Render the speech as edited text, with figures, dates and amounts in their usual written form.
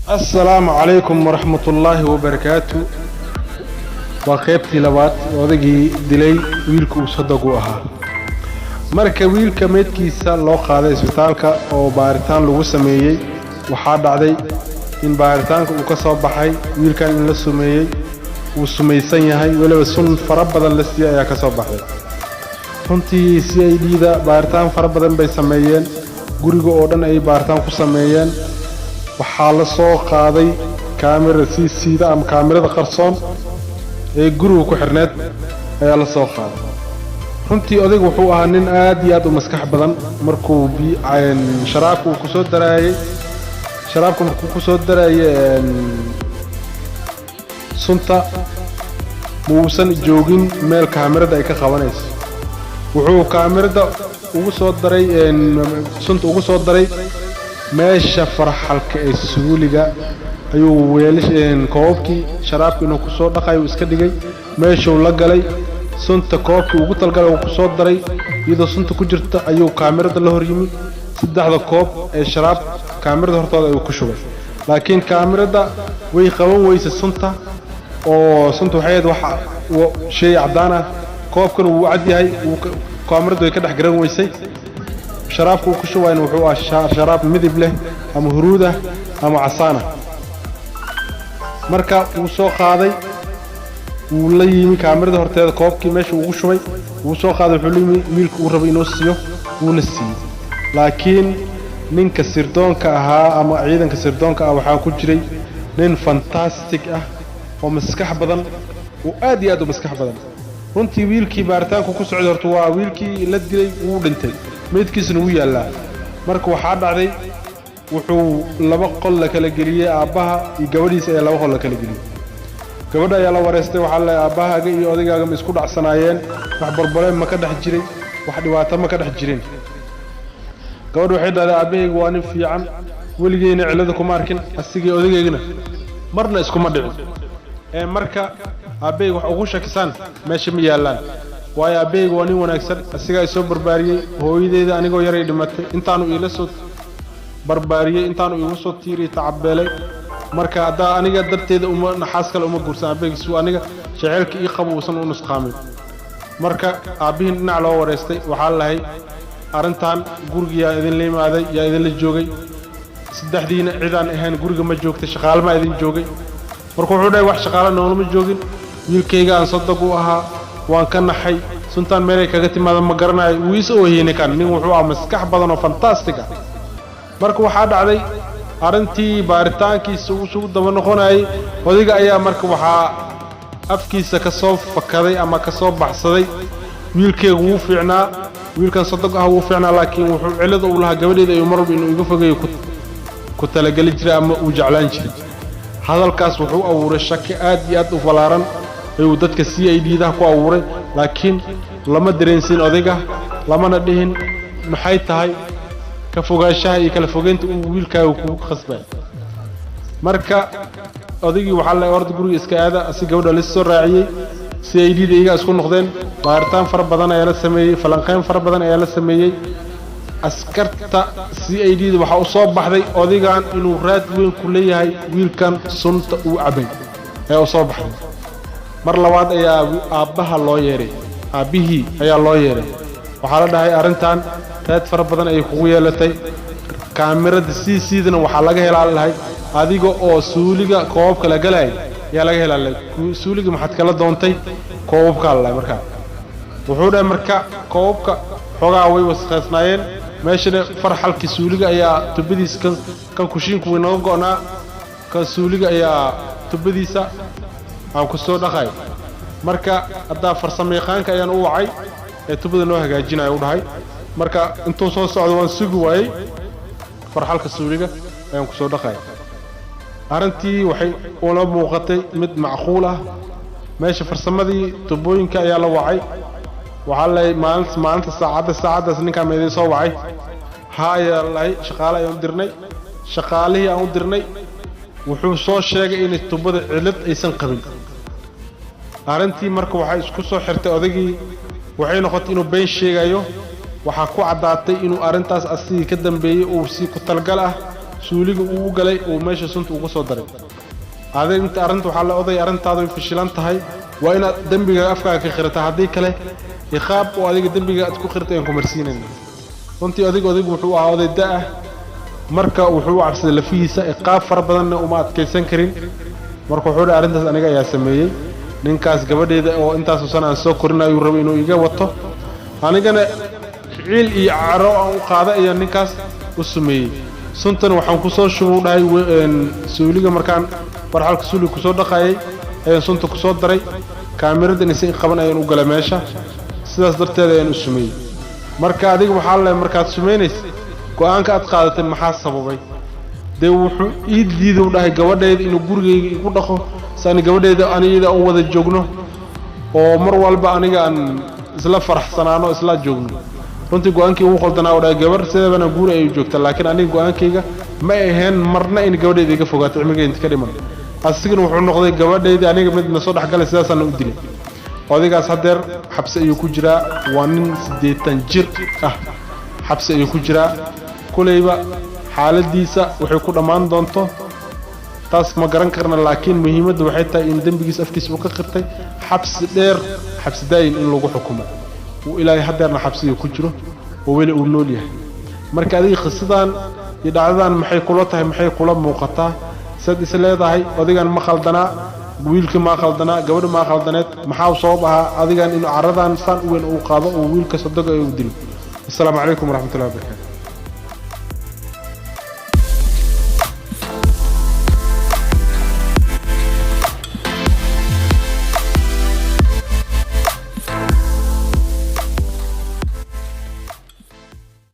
السلام عليكم ورحمة الله وبركاته. وقيبتي لبات ودقي دلي ويلكو صدقوها marka wiilka meedkiisa loo qaaday isbitaalka oo baaritaan lagu sameeyay waxa dhacday in baaritaanka uu ka soo baxay wiilkan in la sumeeyay uu sumaysan yahay waliba sun fara badan la siiyay ayaa ka soo baxday runtii CID-da baaritaan fara badan bay sameeyeen guriga oo dhan ay baaritaan ku sameeyeen waxa la soo qaaday kaamira CCTV ama kaamirada qarsoon ee guriga ku xirneed ayaa la soo qaaday runtii odaygu wuxuu ahaa nin aad iyo aad u maskax badan markuu sharaabku ku soo daraayay sunta muusan joogin meel kaamirada ay ka qabanayso wuxuu kaamirada ugu soo daray sunta ugu soo daray meesha farxalka ee suuliga ayuu weelasheen koobkii sharaabku inuu ku soo dhaqay iska dhigay meeshuu la galay sunta koobkii ugu talgalay uu ku soo daray iyadoo sunta ku jirta ayuu kaamirada la hor yimi saddexda koob ee sharaab kaamirada hortooda ayuu ku shubay laakiin kaamirada way qaban weysay sunta oo sunta waxay waxa shay cadaan ah koobkan uu cad yahay kaamiradu ay ka dhex garan weysay sharaabku ku shubayna wuxuu ahaa sharaab midib leh ama huruuda ama casaana marka uu soo qaaday uu la yimi kaamirada horteeda koobkii meesha ugu shubay uu soo qaaday wuxuu limi wiilku uu rabay inuu siiyo uuna siiyay laakiin ninka sirdoonka ahaa ama ciidanka sirdoonka ah waxa ku jiray nin fantastic ah oo maskax badan oo aad iyo aad u maskax badan runtii wiilkii baaritaanku ku socday horta waa wiilkii la dilay uu dhintay meedkiisuna uu yaalaa marka waxa dhacday wuxuu laba qol la kala geliyay aabaha iyo gabadhiisa ee laba qol la kala geliyay gabadha ayaa la wareystay waxa la aabahaaga iyo odaygaaga ma isku dhacsanaayeen wax barbaray ma ka dhex jiray wax dhibaato ma ka dhex jirin gabadhu waxay dhahday aabahaygu waa nin fiican weligeena cilada kuma arkin asigii odaygayna marna iskuma dhicin marka aabahaygu wax ugu shakisan meesha ma yaalaan waayo aabahaygu waa nin wanaagsan asiga ay soo barbaariyay hooyadeeda anigoo yaray dhimatay intaanu ila soo barbaariyay intaanu igu soo tiiriyay tacabeelay marka hadda aniga darteeda uma naxaas kale uma guursan aabahaygu aniga shaceelka ii qabo uusan u nusqaamin marka aabihin dhinac loo wareystay waxaa lahay arintan guriga idin leemaaday yaa idin la joogay saddexdiina cidaan ahaan guriga ma joogtay shaqaale ma idin joogay marka wuxuu dhahay wax shaqaale noolama joogin wiilkayga aan sadaq u ahaa waan ka naxay suntaan meelay kaga timaado ma garanayo wuu is ooyeen kan nin wuxuu ahaa maskax badan oo fantastic ah marka waxa dhacday arintii baaritaankiisa uu soo daba noqonay odayga ayaa marka waxa afkiisa ka soo fakaday ama ka soo baxsaday wiilkaygu wuu fiicnaa wiilkan sadaq ah wuu fiicnaa laakiin wuxuu cilada u lahaa gabadheeda ay marba inuu iga fogeeyo ku talagali jiray ama uu jeclaan jiray hadalkaas wuxuu abuuray shaki aad iyo aad u falaaran ayuu dadka CID-da ku abuuray laakiin lama dareensin odayga lamana dhihin maxay tahay ka fogaanshaha iyo kala fogeynta uu wiilkaagu ku qasbay marka odaygii waxa la orday guriga iska aada si gabadha la soo raaciyay CID-da iyaga isku noqdeen baaritaan fara badan ayaa la sameeyay falanqeyn fara badan ayaa la sameeyay askarta CID-da waxa uu soo baxday odaygan inuu raad weyn ku leeyahay wiilkan sunta uu cabay ee uu soo baxday mar labaad ayaa aabaha loo yeeray aabihii ayaa loo yeeray waxa la dhahay arintan raad fara badan ay kugu yeelatay kaamirada CCTV-dana waxa laga helaa lahay adiga oo suuliga koobka la galay yaa laga helaa suuliga maxad kala doontay koobka la marka wuxuu dhahay marka koobka xogaa way wasqaysnaayeen meeshana farxalkii suuliga ayaa tubadiisa kan kushiinku weynoo go'naa kan suuliga ayaa tubadiisa aan ku soo dhaqay marka hadda farsamayaqaanka ayaan u wacay ee tubada noo hagaajinayo u dhahay marka intuu soo socdo waan sugi waayay farxalka suuliga ayaan ku soo dhaqay arintii waxay una muuqatay mid macquul ah meesha farsamadii tubooyinka ayaa la wacay waxa la maalinta saacadaas ninka meeday soo wacay haaya lay shaqaale ayaan dirnay shaqaalihii aan u dirnay wuxuu soo sheegay in tubada cilad aysan qabin arintii marka waxay isku soo xirtay odaygii waxay noqotay inuu been sheegayo waxa ku cadaatay inuu arintaas asii ka dambeeyay oo si ku talgal ah suuliga uu galay oo meesha sunta uga soo daray adeeg inta arinta waxa la oday arintaadu ay fishilan tahay waa inaad dambiga afkaaga ka qirtaa hadii kale iqaab oo adiga dambiga aad ku qirtay ku marsiinay runtii adigu wuxuu ahaa oday daa marka wuxuu cabsaday lafiisa iqaab far badan uma adkeysan karin marka wuxuu arintaas aniga ayaa sameeyay ninkaas gabadheeda oo intaas oo sanad soo korinayo rabo inuu iga wato anigana ciil iyo caro aan u qaada iyo ninkaas u sameeyay suntan waxaan ku soo shubay dhahay suuliga markaan farxalka suuliga ku soo dhaqayay ayaan sunta ku soo daray kaamiradan isii qaban ayaan u galay meesha sidaas darteed ayaan u sameeyay marka adiga waxa la markaad sameeynaysid go'aanka aad qaadatay maxaa sababay de wuxuu iidiido dhahay gabadheeda inuu gurigeyga igu dhaqo saan gabadheeda aniga oo wada joogno oo mar walba aniga aan isla faraxsanaano isla joogno runtii go'aankii uu qaldanaa oo dhahay gabar sideebana guur ay joogta laakiin aniga go'aankayga ma ahayn marna in gabadheeda iga fogaato cimrigeenta ka dhiman asigana wuxuu noqday gabadheeda aniga mid na soo dhaxgalay sidaas aan u dilay odaygaas hadeer xabsi ayuu ku jiraa waa nin 80 jir ah xabsi ayuu ku jiraa kulayba xaaladiisa waxay ku dhamaan doonto taas ma garan karna laakiin muhiimaddu waxay tahay in dambigiisa afkiisa uu ka qirtay xabsi dheer xabsi daa'im in lagu xukumo oo ilaahay hadeerna xabsiga ku jiro oo weli uu nool yahay marka adiga qisadan iyo dhacdadan maxay kula tahay maxay kula muuqataa sad isleedahay adigan ma khaldana wiilka ma khaldana gabadha ma khaldaneed maxaa sabab ah adigan in caradan san weyn uu qaado oo wiilka sadaqa ay u dilo assalaamu calaykum waraxmatullaahi wabarakaatuh